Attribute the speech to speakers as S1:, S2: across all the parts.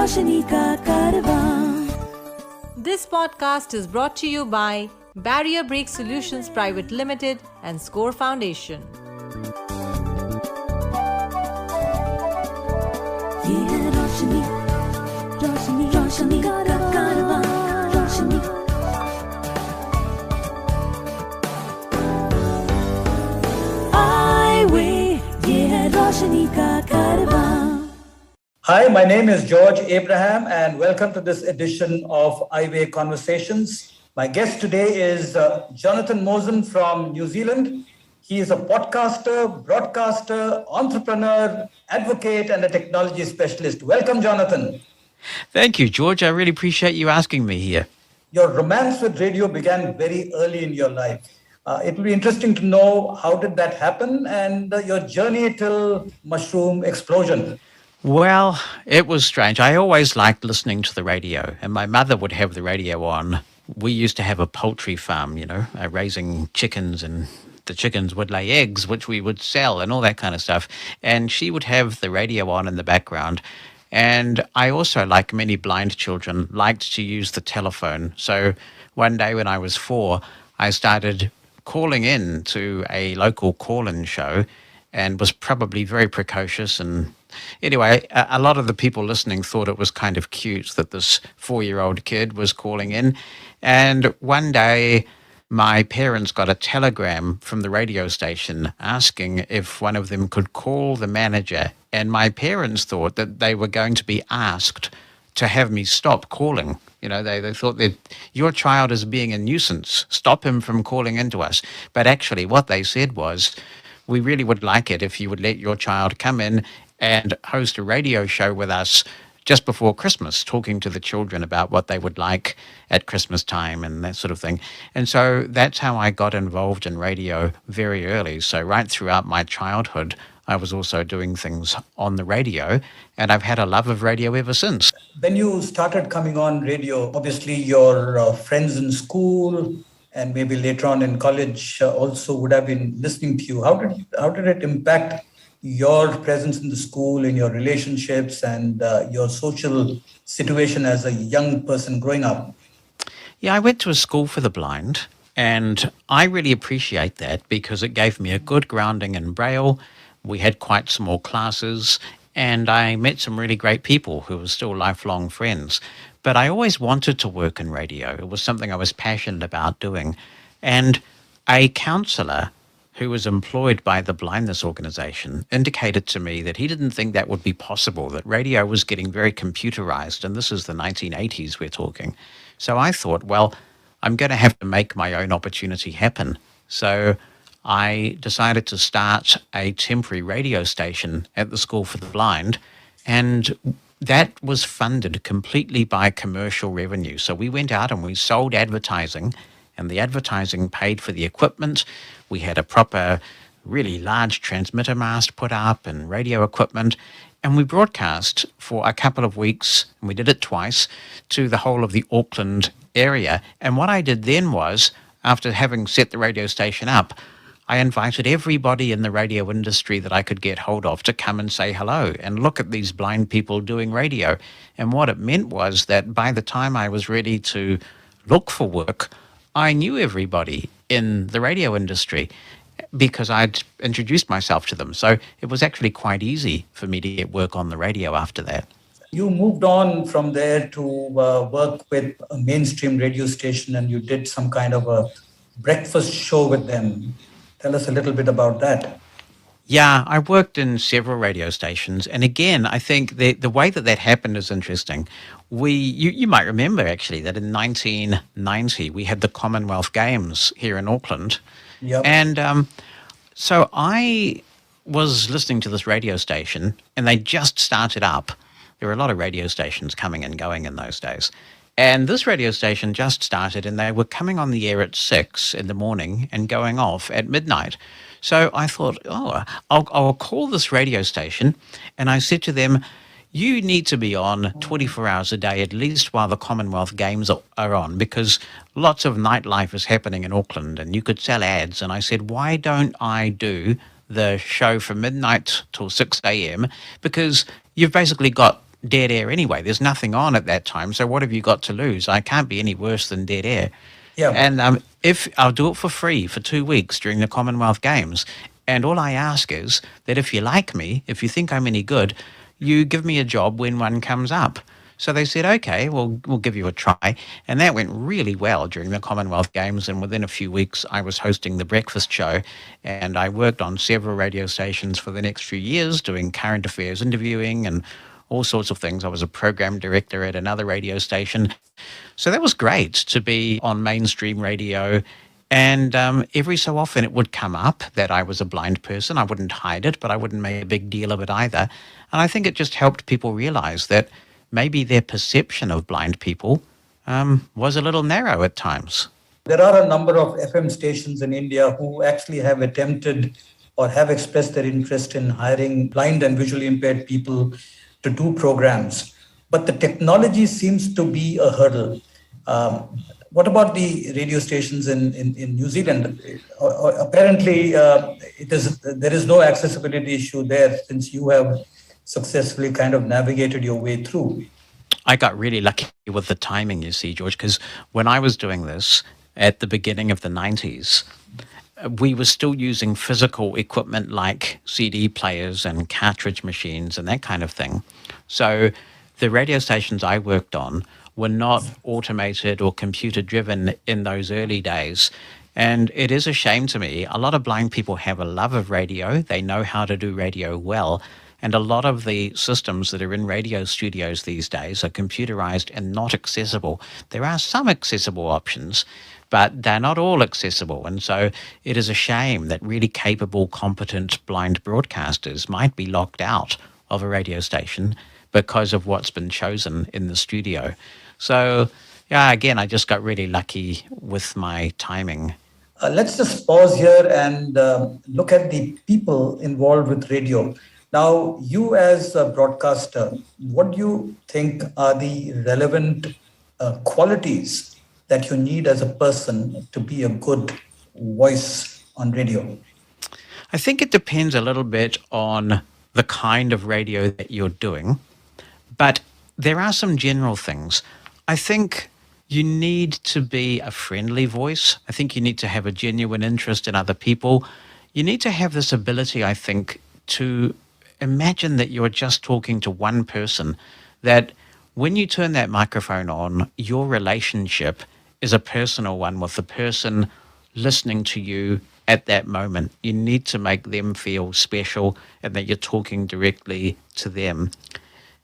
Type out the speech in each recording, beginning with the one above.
S1: रोशनी का कारवां।
S2: This podcast is brought to you by Barrier Break Solutions Private Limited and Score Foundation.
S1: ये है रोशनी, रोशनी, रोशनी का कारवां, रोशनी। Highway, ये है रोशनी का कारवां।
S3: Hi, my name is George Abraham, and welcome to this edition of iWay Conversations. My guest today is Jonathan Mosen from New Zealand. He is a podcaster, broadcaster, entrepreneur, advocate, and a technology specialist. Welcome, Jonathan.
S4: Thank you, George. I really appreciate you asking me here.
S3: Your romance with radio began very early in your life. It will be interesting to know how did that happen and your journey till Mushroom Explosion.
S4: Well, it was strange. I always liked listening to the radio, and my mother would have the radio on. We used to have a poultry farm, raising chickens, and the chickens would lay eggs, which we would sell and all that kind of stuff. And she would have the radio on in the background. And I also, like many blind children, liked to use the telephone. So one day when I was 4, I started calling in to a local call-in show and was probably very precocious. And anyway, a lot of the people listening thought it was kind of cute that this 4-year-old kid was calling in. And one day, my parents got a telegram from the radio station asking if one of them could call the manager. And my parents thought that they were going to be asked to have me stop calling. They thought that your child is being a nuisance. Stop him from calling into us. But actually, what they said was, we really would like it if you would let your child come in and host a radio show with us just before Christmas, talking to the children about what they would like at Christmas time and that sort of thing. And so that's how I got involved in radio very early. So right throughout my childhood, I was also doing things on the radio, and I've had a love of radio ever since.
S3: When you started coming on radio, obviously your friends in school and maybe later on in college also would have been listening to you. How did it impact your presence in the school, in your relationships, and your social situation as a young person growing up?
S4: Yeah, I went to a school for the blind, and I really appreciate that because it gave me a good grounding in Braille. We had quite small classes, and I met some really great people who were still lifelong friends. But I always wanted to work in radio. It was something I was passionate about doing. And a counsellor who was employed by the blindness organisation indicated to me that he didn't think that would be possible, that radio was getting very computerised, and this is the 1980s we're talking. So I thought, well, I'm going to have to make my own opportunity happen. So I decided to start a temporary radio station at the School for the Blind, and that was funded completely by commercial revenue. So we went out and we sold advertising, and the advertising paid for the equipment. We had a proper, really large transmitter mast put up and radio equipment, and we broadcast for a couple of weeks, and we did it twice, to the whole of the Auckland area. And what I did then was, after having set the radio station up, I invited everybody in the radio industry that I could get hold of to come and say hello and look at these blind people doing radio. And what it meant was that by the time I was ready to look for work, I knew everybody in the radio industry because I'd introduced myself to them. So it was actually quite easy for me to get work on the radio after that.
S3: You moved on from there to work with a mainstream radio station, and you did some kind of a breakfast show with them. Tell us a little bit about that.
S4: Yeah, I worked in several radio stations. And again, I think the way that happened is interesting. You might remember, actually, that in 1990, we had the Commonwealth Games here in Auckland.
S3: Yep.
S4: And so I was listening to this radio station, and they just started up. There were a lot of radio stations coming and going in those days. And this radio station just started, and they were coming on the air at 6 in the morning and going off at midnight. So I thought, I'll call this radio station. And I said to them, you need to be on 24 hours a day, at least while the Commonwealth Games are on, because lots of nightlife is happening in Auckland and you could sell ads. And I said, why don't I do the show from midnight till 6 a.m.? Because you've basically got dead air anyway. There's nothing on at that time. So what have you got to lose? I can't be any worse than dead air.
S3: Yeah.
S4: And if I'll do it for free for 2 weeks during the Commonwealth Games. And all I ask is that if you like me, if you think I'm any good, you give me a job when one comes up. So they said, okay, we'll give you a try. And that went really well during the Commonwealth Games. And within a few weeks, I was hosting the breakfast show. And I worked on several radio stations for the next few years, doing current affairs interviewing and all sorts of things. I was a program director at another radio station. So that was great to be on mainstream radio. And every so often it would come up that I was a blind person. I wouldn't hide it, but I wouldn't make a big deal of it either. And I think it just helped people realize that maybe their perception of blind people was a little narrow at times.
S3: There are a number of FM stations in India who actually have attempted or have expressed their interest in hiring blind and visually impaired people to do programs. But the technology seems to be a hurdle. What about the radio stations in New Zealand? Apparently, there is no accessibility issue there since you have successfully kind of navigated your way through.
S4: I got really lucky with the timing, you see, George, because when I was doing this at the beginning of the 90s, we were still using physical equipment like CD players and cartridge machines and that kind of thing. So the radio stations I worked on were not automated or computer driven in those early days. And it is a shame to me. A lot of blind people have a love of radio. They know how to do radio well. And a lot of the systems that are in radio studios these days are computerized and not accessible. There are some accessible options, but they're not all accessible. And so it is a shame that really capable, competent blind broadcasters might be locked out of a radio station because of what's been chosen in the studio. So, yeah, again, I just got really lucky with my timing.
S3: Let's just pause here and look at the people involved with radio. Now, you as a broadcaster, what do you think are the relevant qualities that you need as a person to be a good voice on radio?
S4: I think it depends a little bit on the kind of radio that you're doing, but there are some general things. I think you need to be a friendly voice. I think you need to have a genuine interest in other people. You need to have this ability, I think, to imagine that you're just talking to one person, that when you turn that microphone on, your relationship is a personal one with the person listening to you at that moment. You need to make them feel special and that you're talking directly to them.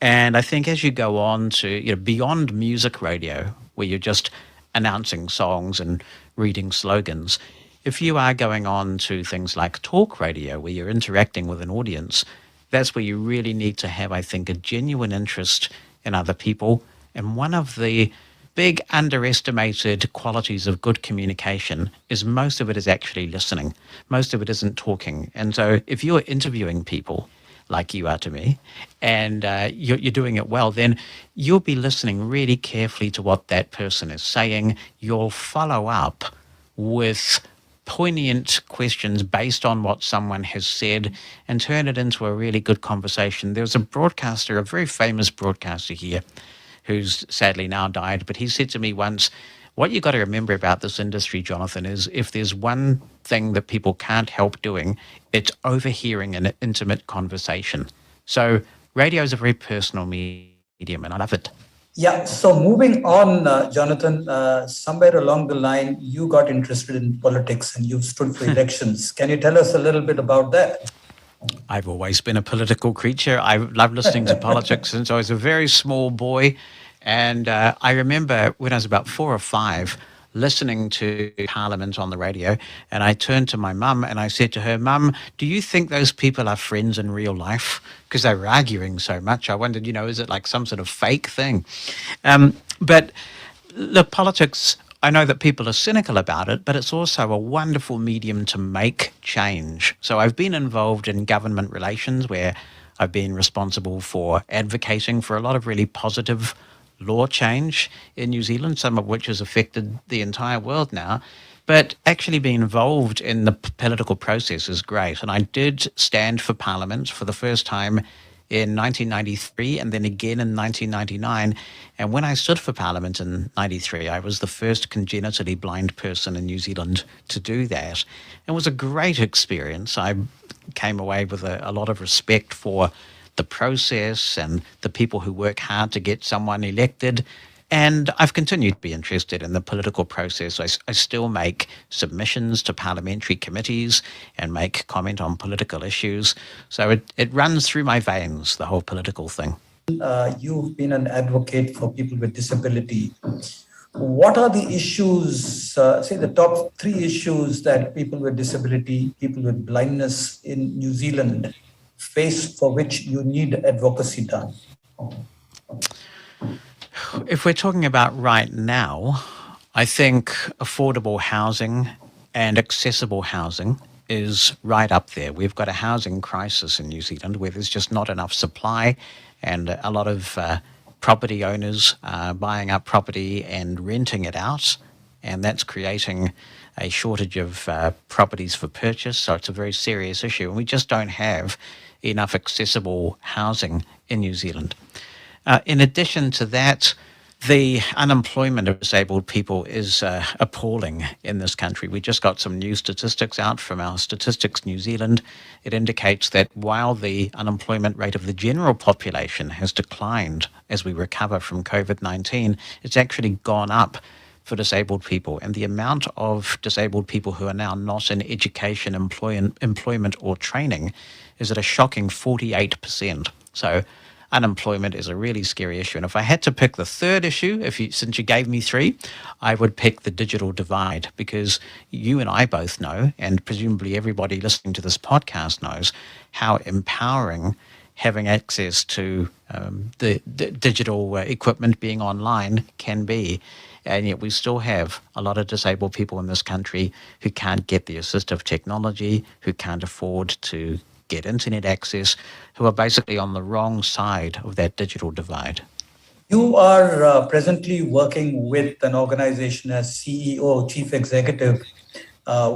S4: And I think as you go on to, beyond music radio, where you're just announcing songs and reading slogans, if you are going on to things like talk radio, where you're interacting with an audience, that's where you really need to have, I think, a genuine interest in other people. And one of the big underestimated qualities of good communication is most of it is actually listening. Most of it isn't talking. And so if you're interviewing people, like you are to me, and you're doing it well, then you'll be listening really carefully to what that person is saying. You'll follow up with poignant questions based on what someone has said and turn it into a really good conversation. There was a broadcaster, a very famous broadcaster here, who's sadly now died, but he said to me once, what you got to remember about this industry, Jonathan, is if there's one thing that people can't help doing, it's overhearing an intimate conversation. So radio is a very personal medium, and I love it.
S3: Yeah, so moving on, Jonathan, somewhere along the line, you got interested in politics and you stood for elections. Can you tell us a little bit about that?
S4: I've always been a political creature. I love listening to politics since I was a very small boy. And I remember when I was about 4 or 5, listening to Parliament on the radio, and I turned to my mum and I said to her, Mum, do you think those people are friends in real life? Because they were arguing so much. I wondered, is it like some sort of fake thing? But the politics, I know that people are cynical about it, but it's also a wonderful medium to make change. So I've been involved in government relations where I've been responsible for advocating for a lot of really positive law change in New Zealand, some of which has affected the entire world now. But actually being involved in the political process is great. And I did stand for Parliament for the first time in 1993 and then again in 1999. And when I stood for Parliament in 93, I was the first congenitally blind person in New Zealand to do that. It was a great experience. I came away with a lot of respect for the process and the people who work hard to get someone elected. And I've continued to be interested in the political process. I still make submissions to parliamentary committees and make comment on political issues. So it runs through my veins, the whole political thing.
S3: You've been an advocate for people with disability. What are the issues, say the top 3 issues that people with disability, people with blindness in New Zealand face, for which you need advocacy done?
S4: If we're talking about right now, I think affordable housing and accessible housing is right up there. We've got a housing crisis in New Zealand where there's just not enough supply, and a lot of property owners are buying up property and renting it out, and that's creating a shortage of properties for purchase. So it's a very serious issue, and we just don't have enough accessible housing in New Zealand. In addition to that, the unemployment of disabled people is appalling in this country. We just got some new statistics out from our Statistics New Zealand. It indicates that while the unemployment rate of the general population has declined as we recover from COVID-19, it's actually gone up for disabled people. And the amount of disabled people who are now not in education, employment or training is at a shocking 48%. So unemployment is a really scary issue. And if I had to pick the third issue, since you gave me 3, I would pick the digital divide, because you and I both know, and presumably everybody listening to this podcast knows, how empowering having access to the digital equipment, being online, can be. And yet we still have a lot of disabled people in this country who can't get the assistive technology, who can't afford to get internet access, who are basically on the wrong side of that digital divide.
S3: You are presently working with an organization as CEO, Chief Executive,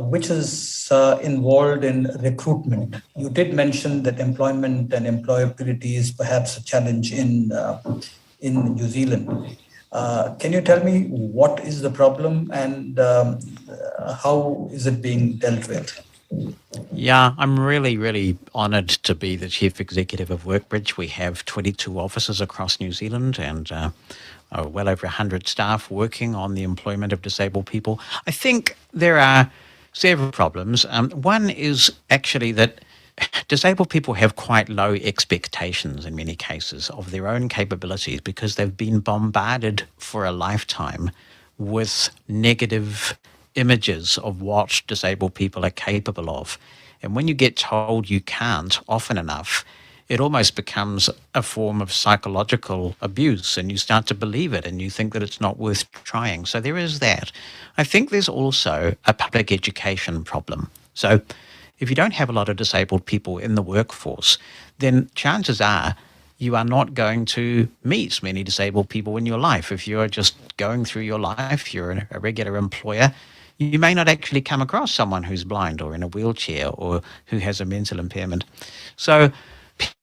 S3: which is involved in recruitment. You did mention that employment and employability is perhaps a challenge in New Zealand. Can you tell me what is the problem and how is it being dealt with?
S4: Yeah, I'm really, really honoured to be the Chief Executive of Workbridge. We have 22 offices across New Zealand and well over 100 staff working on the employment of disabled people. I think there are several problems. One is actually that disabled people have quite low expectations in many cases of their own capabilities, because they've been bombarded for a lifetime with negative images of what disabled people are capable of. And when you get told you can't often enough, it almost becomes a form of psychological abuse, and you start to believe it and you think that it's not worth trying. So there is that. I think there's also a public education problem. So if you don't have a lot of disabled people in the workforce, then chances are you are not going to meet many disabled people in your life. If you're just going through your life, you're a regular employer, you may not actually come across someone who's blind or in a wheelchair or who has a mental impairment. So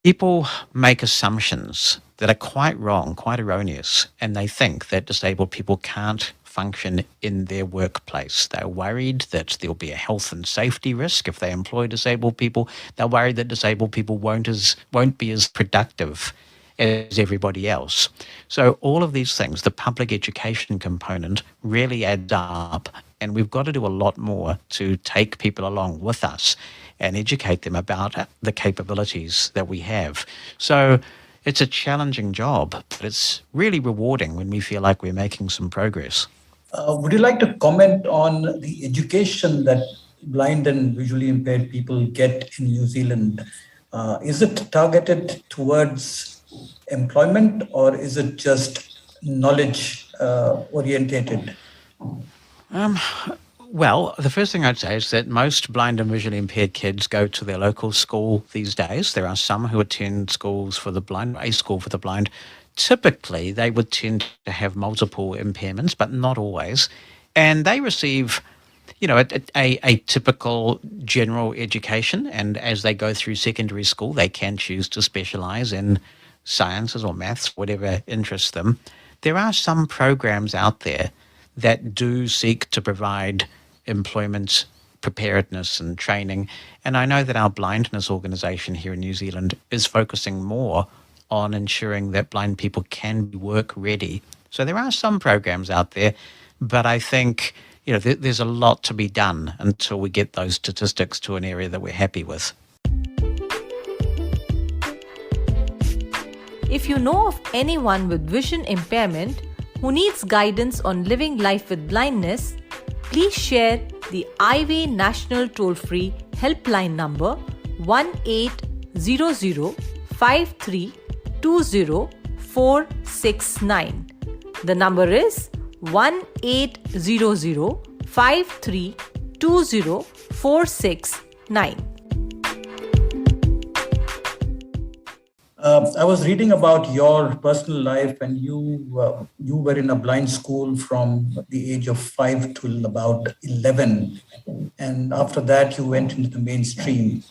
S4: people make assumptions that are quite wrong, quite erroneous, and they think that disabled people can't function in their workplace. They're worried that there'll be a health and safety risk if they employ disabled people. They're worried that disabled people won't be as productive as everybody else. So all of these things, the public education component really adds up, and we've got to do a lot more to take people along with us and educate them about the capabilities that we have. So it's a challenging job, but it's really rewarding when we feel like we're making some progress.
S3: Would you like to comment on the education that blind and visually impaired people get in New Zealand? Is it targeted towards employment, or is it just knowledge orientated?
S4: Well, the first thing I'd say is that most blind and visually impaired kids go to their local school these days. There are some who attend schools for the blind, a school for the blind. Typically, they would tend to have multiple impairments, but not always. And they receive, a typical general education. And as they go through secondary school, they can choose to specialize in sciences or maths, whatever interests them. There are some programs out there that do seek to provide employment preparedness and training. And I know that our blindness organisation here in New Zealand is focusing more on ensuring that blind people can be work ready. So there are some programs out there, but I think there's a lot to be done until we get those statistics to an area that we're happy with.
S2: If you know of anyone with vision impairment who needs guidance on living life with blindness, please share the Eyeway National Toll-Free Helpline number 1-800-5320-469. The number is 1-800-5320-469.
S3: I was reading about your personal life, and you were in a blind school from the age of 5 till about 11, and after that you went into the mainstream.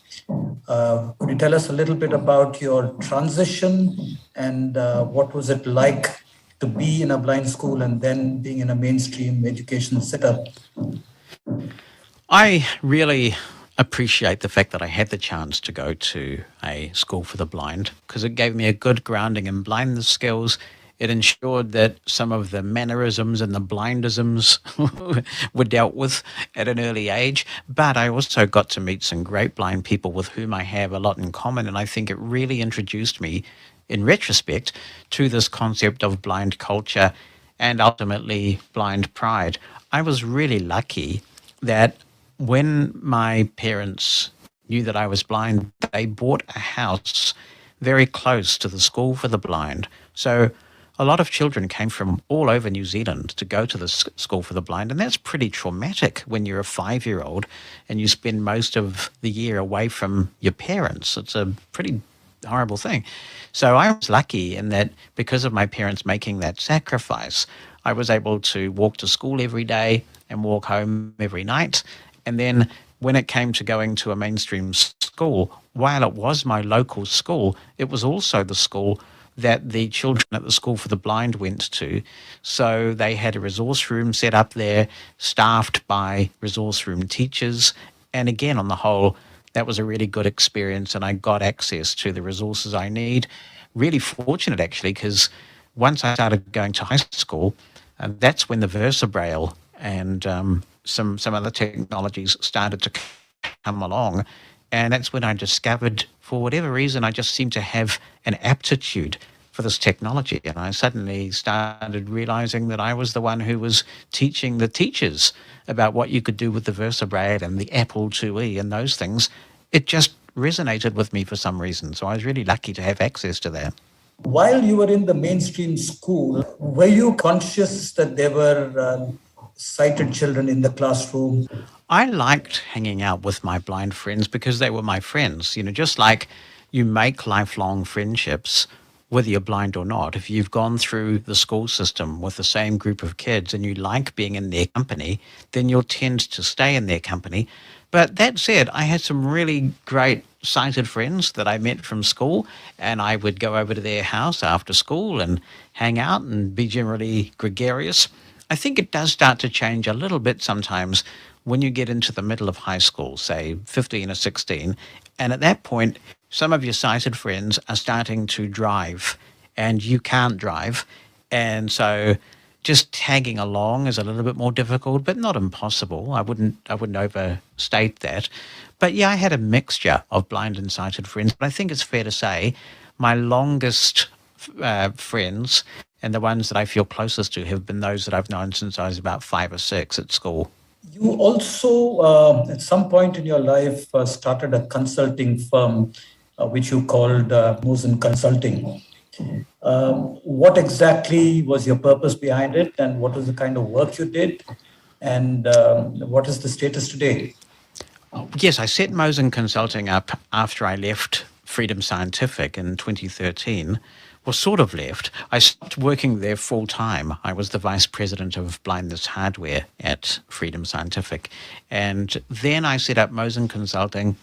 S3: Could you tell us a little bit about your transition, and what was it like to be in a blind school and then being in a mainstream education setup?
S4: I really appreciate the fact that I had the chance to go to a school for the blind, because it gave me a good grounding in blindness skills. It ensured that some of the mannerisms and the blindisms were dealt with at an early age. But I also got to meet some great blind people with whom I have a lot in common. And I think it really introduced me, in retrospect, to this concept of blind culture and ultimately blind pride. I was really lucky that when my parents knew that I was blind, they bought a house very close to the school for the blind. So a lot of children came from all over New Zealand to go to the school for the blind, and that's pretty traumatic when you're a 5-year-old and you spend most of the year away from your parents. It's a pretty horrible thing. So I was lucky in that because of my parents making that sacrifice, I was able to walk to school every day and walk home every night. And then when it came to going to a mainstream school, while it was my local school, it was also the school that the children at the school for the blind went to. So they had a resource room set up there, staffed by resource room teachers. And again, on the whole, that was a really good experience, and I got access to the resources I need. Really fortunate, actually, because once I started going to high school, that's when the VersaBraille and some other technologies started to come along. And that's when I discovered, for whatever reason, I just seemed to have an aptitude for this technology. And I suddenly started realizing that I was the one who was teaching the teachers about what you could do with the VersaBraille and the Apple IIe and those things. It just resonated with me for some reason. So I was really lucky to have access to that.
S3: While you were in the mainstream school, were you conscious that there were sighted children in the classroom?
S4: I liked hanging out with my blind friends because they were my friends. Just like you make lifelong friendships, whether you're blind or not. If you've gone through the school system with the same group of kids and you like being in their company, then you'll tend to stay in their company. But that said, I had some really great sighted friends that I met from school, and I would go over to their house after school and hang out and be generally gregarious. I think it does start to change a little bit sometimes when you get into the middle of high school, say 15 or 16, and at that point, some of your sighted friends are starting to drive and you can't drive. And so just tagging along is a little bit more difficult, but not impossible. I wouldn't overstate that. But yeah, I had a mixture of blind and sighted friends. But I think it's fair to say my longest friends and the ones that I feel closest to have been those that I've known since I was about 5 or 6 at school.
S3: You also, at some point in your life, started a consulting firm, which you called Mosen Consulting. What exactly was your purpose behind it, and what was the kind of work you did, and what is the status today?
S4: Yes, I set Mosen Consulting up after I left Freedom Scientific in 2013, well, sort of left. I stopped working there full time. I was the vice president of blindness hardware at Freedom Scientific. And then I set up Mosen Consulting,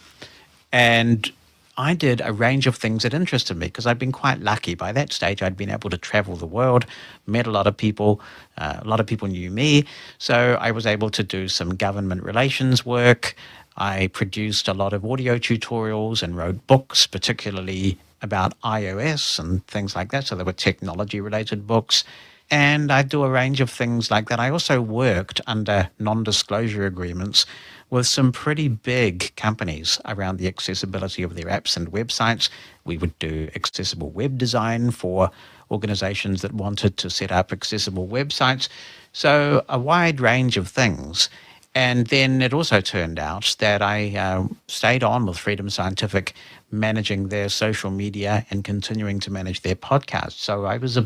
S4: and I did a range of things that interested me because I'd been quite lucky. By that stage, I'd been able to travel the world, met a lot of people knew me. So I was able to do some government relations work. I produced a lot of audio tutorials and wrote books, particularly about iOS and things like that. So there were technology-related books. And I do a range of things like that. I also worked under non-disclosure agreements with some pretty big companies around the accessibility of their apps and websites. We would do accessible web design for organizations that wanted to set up accessible websites. So a wide range of things. And then it also turned out that I stayed on with Freedom Scientific, managing their social media and continuing to manage their podcast. So I was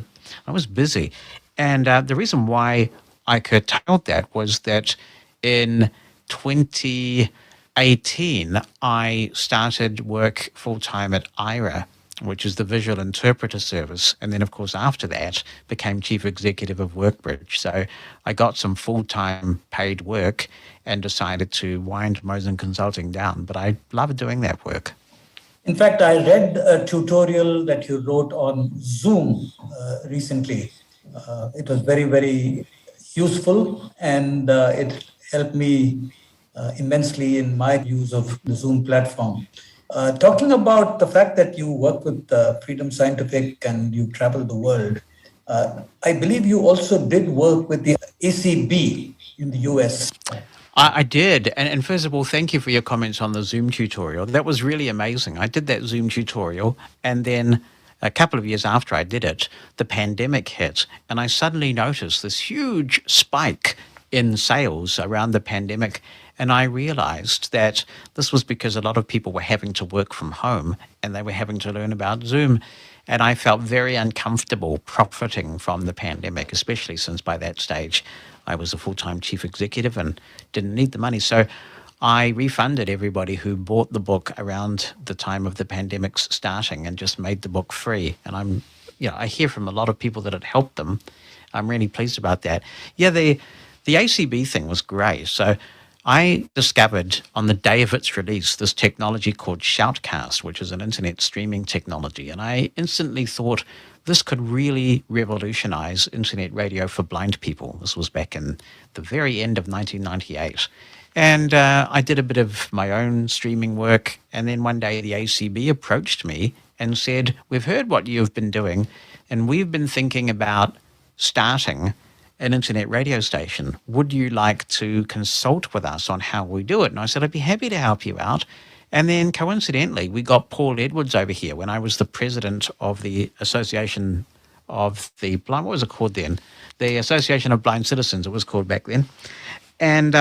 S4: busy. And the reason why I curtailed that was that in 2018, I started work full-time at Aira, which is the visual interpreter service. And then, of course, after that, became chief executive of WorkBridge. So I got some full-time paid work and decided to wind Mosen Consulting down. But I love doing that work.
S3: In fact, I read a tutorial that you wrote on Zoom recently. It was very, very useful, and it helped me immensely in my use of the Zoom platform. Talking about the fact that you work with Freedom Scientific and you travel the world, I believe you also did work with the ACB in the US.
S4: I did. And first of all, thank you for your comments on the Zoom tutorial. That was really amazing. I did that Zoom tutorial, and then a couple of years after I did it, the pandemic hit, and I suddenly noticed this huge spike in sales around the pandemic. And I realized that this was because a lot of people were having to work from home and they were having to learn about Zoom. And I felt very uncomfortable profiting from the pandemic, especially since by that stage I was a full-time chief executive and didn't need the money. So I refunded everybody who bought the book around the time of the pandemic's starting and just made the book free. And I hear from a lot of people that it helped them. I'm really pleased about that. Yeah, the ACB thing was great. So I discovered on the day of its release this technology called Shoutcast, which is an internet streaming technology. And I instantly thought this could really revolutionize internet radio for blind people. This was back in the very end of 1998. And I did a bit of my own streaming work. And then one day the ACB approached me and said, "We've heard what you've been doing, and we've been thinking about starting an internet radio station. Would you like to consult with us on how we do it?" And I said, "I'd be happy to help you out." And then coincidentally, we got Paul Edwards over here when I was the president of the Association of the Blind. What was it called then? The Association of Blind Citizens, it was called back then. And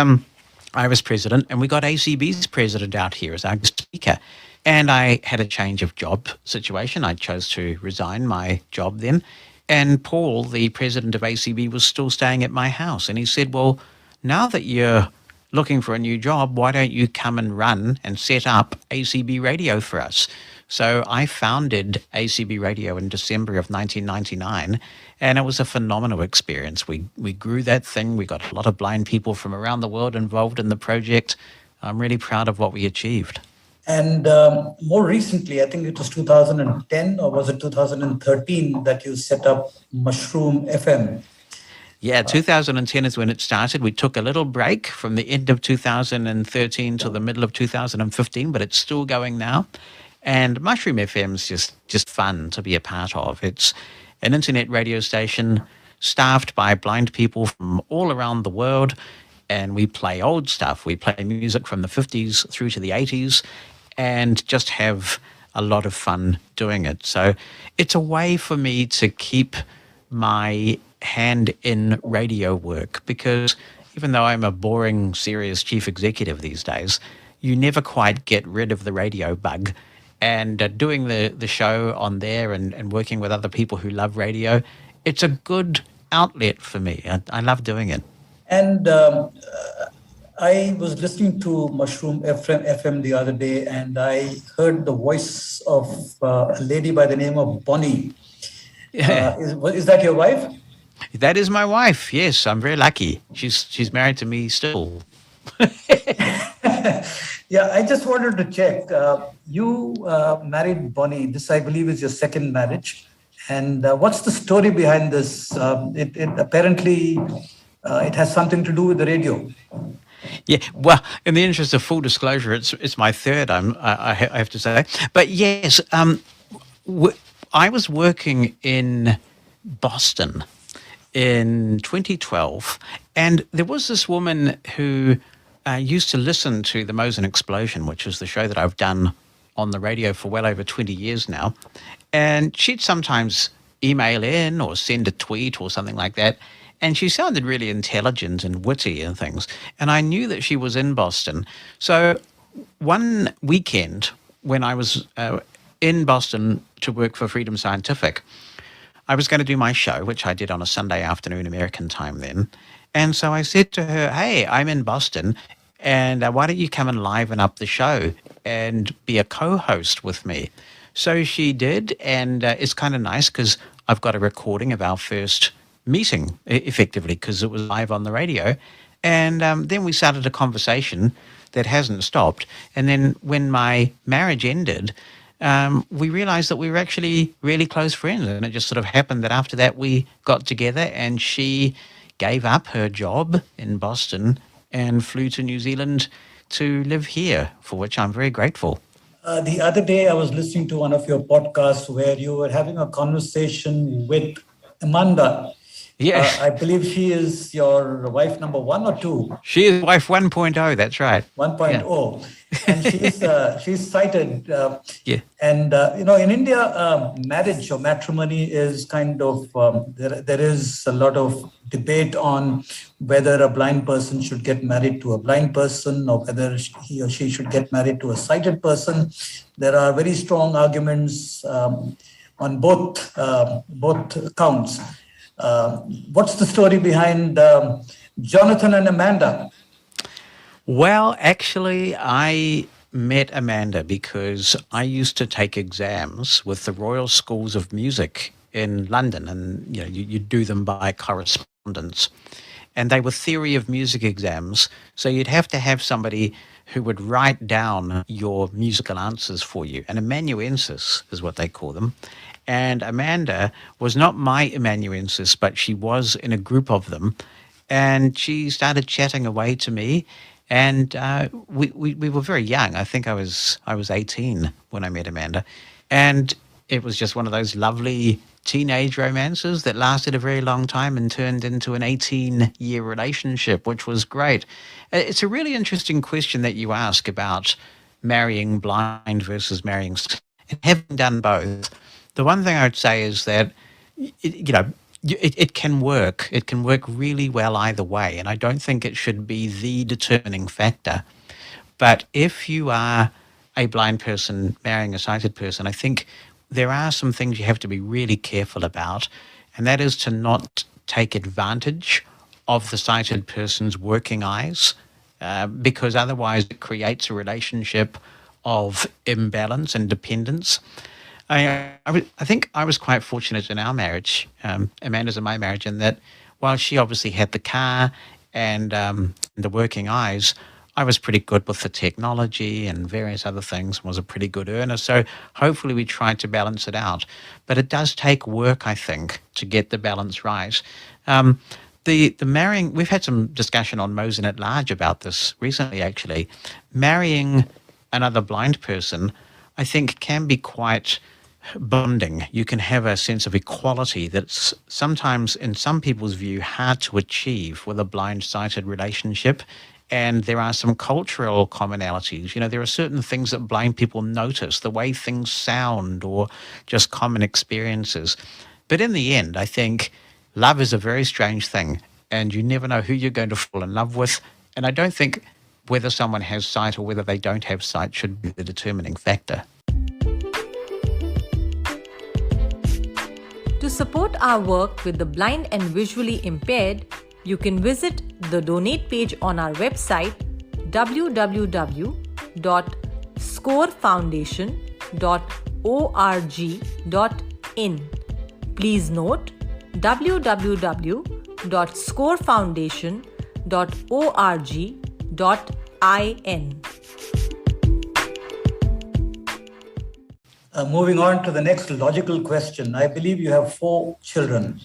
S4: I was president, and we got ACB's president out here as our speaker. And I had a change of job situation. I chose to resign my job then. And Paul, the president of ACB, was still staying at my house. And he said, "Well, now that you're looking for a new job, why don't you come and run and set up ACB Radio for us?" So I founded ACB Radio in December of 1999, and it was a phenomenal experience. We grew that thing. We got a lot of blind people from around the world involved in the project. I'm really proud of what we achieved.
S3: And more recently, I think it was 2010 or was it 2013 that you set up Mushroom FM.
S4: Yeah, 2010 is when it started. We took a little break from the end of 2013 to the middle of 2015, but it's still going now. And Mushroom FM is just fun to be a part of. It's an internet radio station staffed by blind people from all around the world. And we play old stuff. We play music from the 50s through to the 80s and just have a lot of fun doing it. So it's a way for me to keep my hand in radio work, because even though I'm a boring, serious chief executive these days, you never quite get rid of the radio bug. And doing the show on there and working with other people who love radio, it's a good outlet for me. I love doing it.
S3: And I was listening to Mushroom FM the other day, and I heard the voice of a lady by the name of Bonnie. Is that your wife?
S4: That is my wife. Yes, I'm very lucky. She's married to me still.
S3: Yeah, I just wanted to check. You married Bonnie. This, I believe, is your second marriage. And what's the story behind this? It apparently it has something to do with the radio.
S4: Yeah, well, in the interest of full disclosure, it's my third. I have to say, but yes, I was working in Boston in 2012, and there was this woman who used to listen to the Mosen Explosion, which is the show that I've done on the radio for well over 20 years now, and she'd sometimes email in or send a tweet or something like that. And she sounded really intelligent and witty and things. And I knew that she was in Boston. So one weekend when I was in Boston to work for Freedom Scientific, I was going to do my show, which I did on a Sunday afternoon, American time then. And so I said to her, hey, I'm in Boston, and why don't you come and liven up the show and be a co-host with me? So she did, and it's kind of nice because I've got a recording of our first meeting, effectively, because it was live on the radio. And then we started a conversation that hasn't stopped. And then when my marriage ended, we realized that we were actually really close friends. And it just sort of happened that after that we got together, and she gave up her job in Boston and flew to New Zealand to live here, for which I'm very grateful.
S3: The other day, I was listening to one of your podcasts where you were having a conversation with Amanda.
S4: Yeah.
S3: I believe she is your wife number 1 or 2?
S4: She is wife 1.0, that's right.
S3: 1.0.
S4: Yeah.
S3: And she's sighted.
S4: Yeah.
S3: And, in India, marriage or matrimony is kind of, there is a lot of debate on whether a blind person should get married to a blind person or whether he or she should get married to a sighted person. There are very strong arguments on both counts. What's the story behind Jonathan and Amanda?
S4: Well, actually, I met Amanda because I used to take exams with the Royal Schools of Music in London, and you do them by correspondence. And they were theory of music exams, so you'd have to have somebody who would write down your musical answers for you. An amanuensis is what they call them. And Amanda was not my amanuensis, but she was in a group of them. And she started chatting away to me. And we were very young. I think I was 18 when I met Amanda. And it was just one of those lovely teenage romances that lasted a very long time and turned into an 18-year relationship, which was great. It's a really interesting question that you ask about marrying blind versus marrying sighted. And having done both, the one thing I would say is that, it can work. It can work really well either way. And I don't think it should be the determining factor. But if you are a blind person marrying a sighted person, I think there are some things you have to be really careful about. And that is to not take advantage of the sighted person's working eyes, because otherwise it creates a relationship of imbalance and dependence. I think I was quite fortunate in our marriage, Amanda's and my marriage, in that while she obviously had the car and the working eyes, I was pretty good with the technology and various other things and was a pretty good earner. So hopefully we tried to balance it out. But it does take work, I think, to get the balance right. The marrying, we've had some discussion on Mosen at Large about this recently, actually. Marrying another blind person, I think, can be quite bonding. You can have a sense of equality that's sometimes, in some people's view, hard to achieve with a blind-sighted relationship. And there are some cultural commonalities. There are certain things that blind people notice, the way things sound or just common experiences. But in the end, I think love is a very strange thing, and you never know who you're going to fall in love with. And I don't think whether someone has sight or whether they don't have sight should be the determining factor.
S2: To support our work with the blind and visually impaired, you can visit the donate page on our website www.scorefoundation.org.in. Please note www.scorefoundation.org.in.
S3: Moving on to the next logical question. I believe you have 4 children.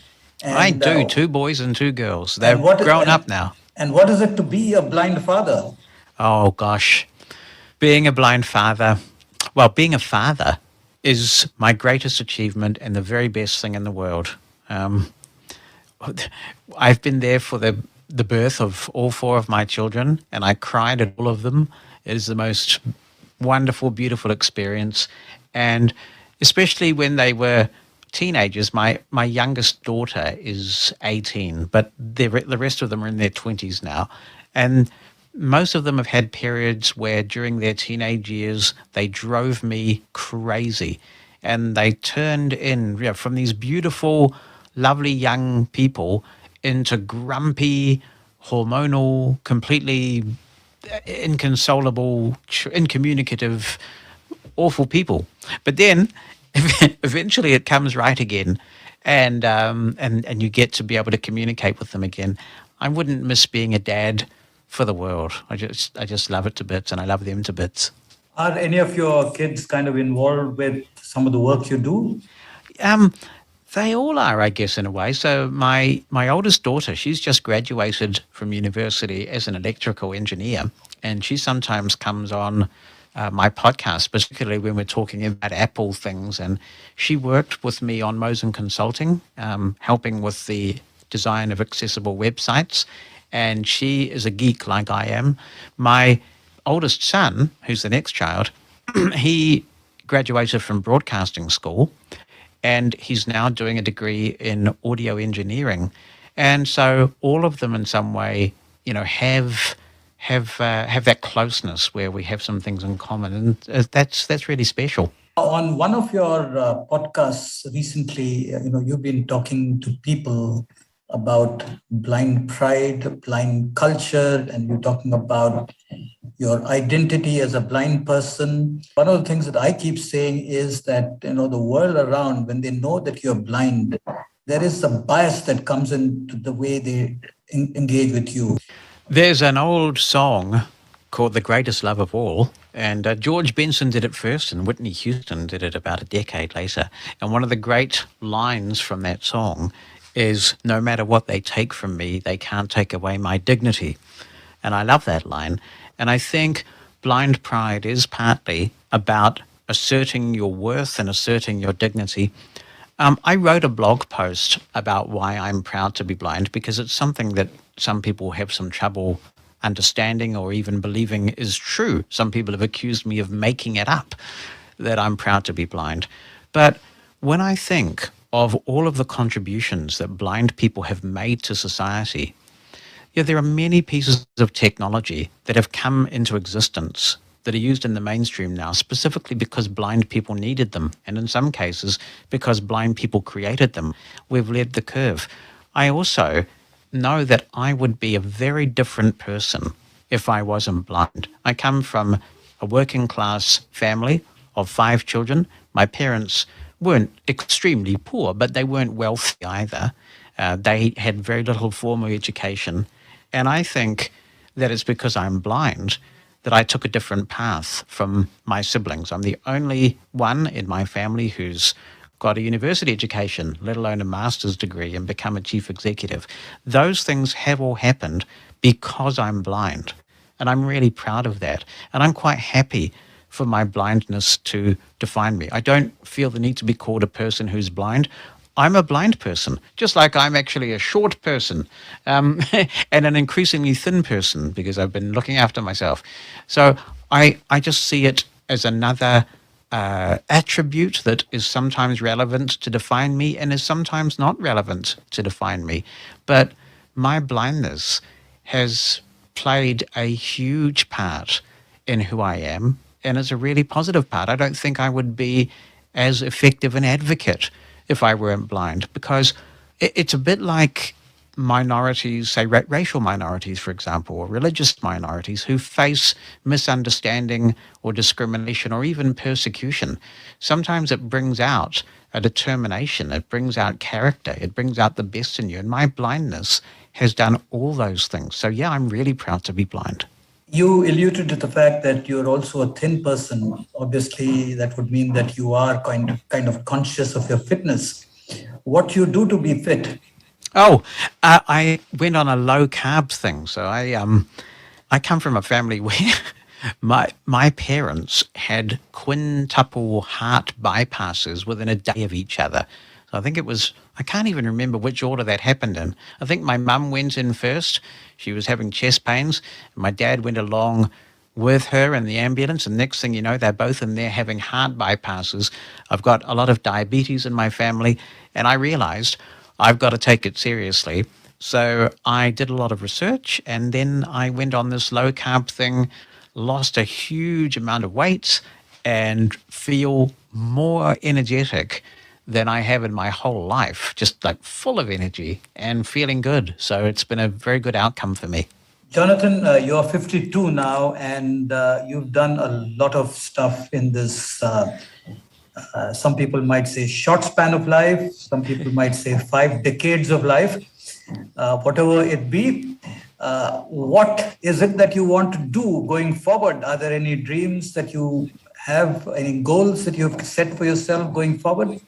S4: I do, 2 boys and 2 girls. They're grown up now.
S3: And what is it to be a blind father?
S4: Oh, gosh. Being a blind father, being a father is my greatest achievement and the very best thing in the world. I've been there for the birth of all 4 of my children, and I cried at all of them. It is the most wonderful, beautiful experience. And especially when they were teenagers, my youngest daughter is 18, but the rest of them are in their 20s now. And most of them have had periods where during their teenage years, they drove me crazy. And they turned in from these beautiful, lovely young people into grumpy, hormonal, completely inconsolable, incommunicative, awful people. But then eventually it comes right again, and you get to be able to communicate with them again. I wouldn't miss being a dad for the world. I just love it to bits, and I love them to bits.
S3: Are any of your kids kind of involved with some of the work you do?
S4: They all are, I guess, in a way. So my oldest daughter, she's just graduated from university as an electrical engineer, and she sometimes comes on my podcast, particularly when we're talking about Apple things. And she worked with me on Mosen Consulting, helping with the design of accessible websites. And she is a geek like I am. My oldest son, who's the next child, he graduated from broadcasting school, and he's now doing a degree in audio engineering. And so all of them in some way, have that closeness where we have some things in common, and that's really special.
S3: On one of your podcasts recently, you've been talking to people about blind pride, blind culture, and you're talking about your identity as a blind person. One of the things that I keep saying is that, the world around, when they know that you're blind, there is some bias that comes into the way they engage with you.
S4: There's an old song called The Greatest Love of All, and George Benson did it first, and Whitney Houston did it about a decade later. And one of the great lines from that song is, "No matter what they take from me, they can't take away my dignity." And I love that line. And I think blind pride is partly about asserting your worth and asserting your dignity. I wrote a blog post about why I'm proud to be blind, because it's something that some people have some trouble understanding or even believing is true. Some people have accused me of making it up, that I'm proud to be blind. But when I think of all of the contributions that blind people have made to society, there are many pieces of technology that have come into existence that are used in the mainstream now, specifically because blind people needed them, and in some cases because blind people created them. We've led the curve. I also know that I would be a very different person if I wasn't blind. I come from a working class family of 5 children. My parents weren't extremely poor, but they weren't wealthy either. They had very little formal education. And I think that it's because I'm blind that I took a different path from my siblings. I'm the only one in my family who's got a university education, let alone a master's degree, and become a chief executive. Those things have all happened because I'm blind. And I'm really proud of that. And I'm quite happy for my blindness to define me. I don't feel the need to be called a person who's blind. I'm a blind person, just like I'm actually a short person and an increasingly thin person because I've been looking after myself. So I just see it as another attribute that is sometimes relevant to define me and is sometimes not relevant to define me. But my blindness has played a huge part in who I am, and it's a really positive part. I don't think I would be as effective an advocate if I weren't blind, because it's a bit like minorities, say racial minorities, for example, or religious minorities who face misunderstanding or discrimination or even persecution. Sometimes it brings out a determination, it brings out character, it brings out the best in you. And my blindness has done all those things. So yeah, I'm really proud to be blind.
S3: You alluded to the fact that you're also a thin person. Obviously, that would mean that you are kind of conscious of your fitness. What you do to be fit?
S4: Oh, I went on a low carb thing. So I come from a family where my parents had quintuple heart bypasses within a day of each other. So I think it was, I can't even remember which order that happened in. I think my mum went in first. She was having chest pains. My dad went along with her in the ambulance, and next thing you know, they're both in there having heart bypasses. I've got a lot of diabetes in my family, and I realized I've got to take it seriously. So I did a lot of research, and then I went on this low carb thing, lost a huge amount of weight, and feel more energetic than I have in my whole life, just like full of energy and feeling good. So it's been a very good outcome for me.
S3: Jonathan, you're 52 now, and you've done a lot of stuff in this, some people might say short span of life, some people might say 5 decades of life, whatever it be. What is it that you want to do going forward? Are there any dreams that you have, any goals that you have set for yourself going forward?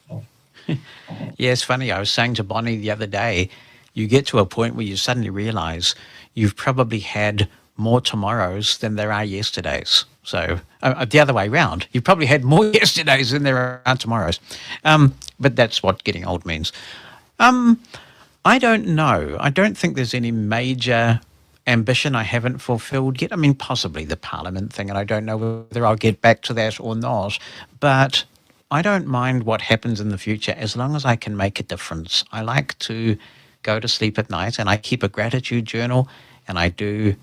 S4: Yeah, it's funny. I was saying to Bonnie the other day, you get to a point where you suddenly realize you've probably had more tomorrows than there are yesterdays. So the other way around, you've probably had more yesterdays than there are tomorrows. But that's what getting old means. I don't know. I don't think there's any major ambition I haven't fulfilled yet. I mean, possibly the Parliament thing, and I don't know whether I'll get back to that or not. But I don't mind what happens in the future as long as I can make a difference. I like to go to sleep at night, and I keep a gratitude journal, and I do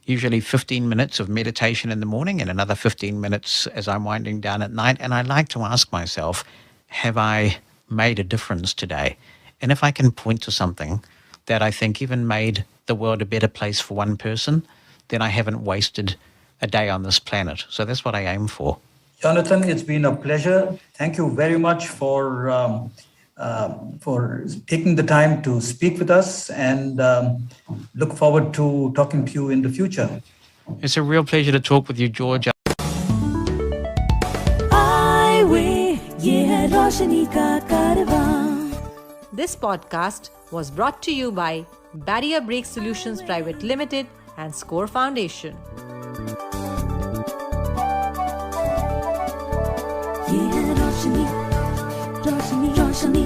S4: usually 15 minutes of meditation in the morning and another 15 minutes as I'm winding down at night. And I like to ask myself, have I made a difference today? And if I can point to something that I think even made the world a better place for one person, then I haven't wasted a day on this planet. So that's what I aim for.
S3: Jonathan, it's been a pleasure. Thank you very much for taking the time to speak with us, and look forward to talking to you in the future.
S4: It's a real pleasure to talk with you, George.
S2: This podcast was brought to you by Barrier Break Solutions Private Limited and Score Foundation.
S1: ये है रोशनी रोशनी रोशनी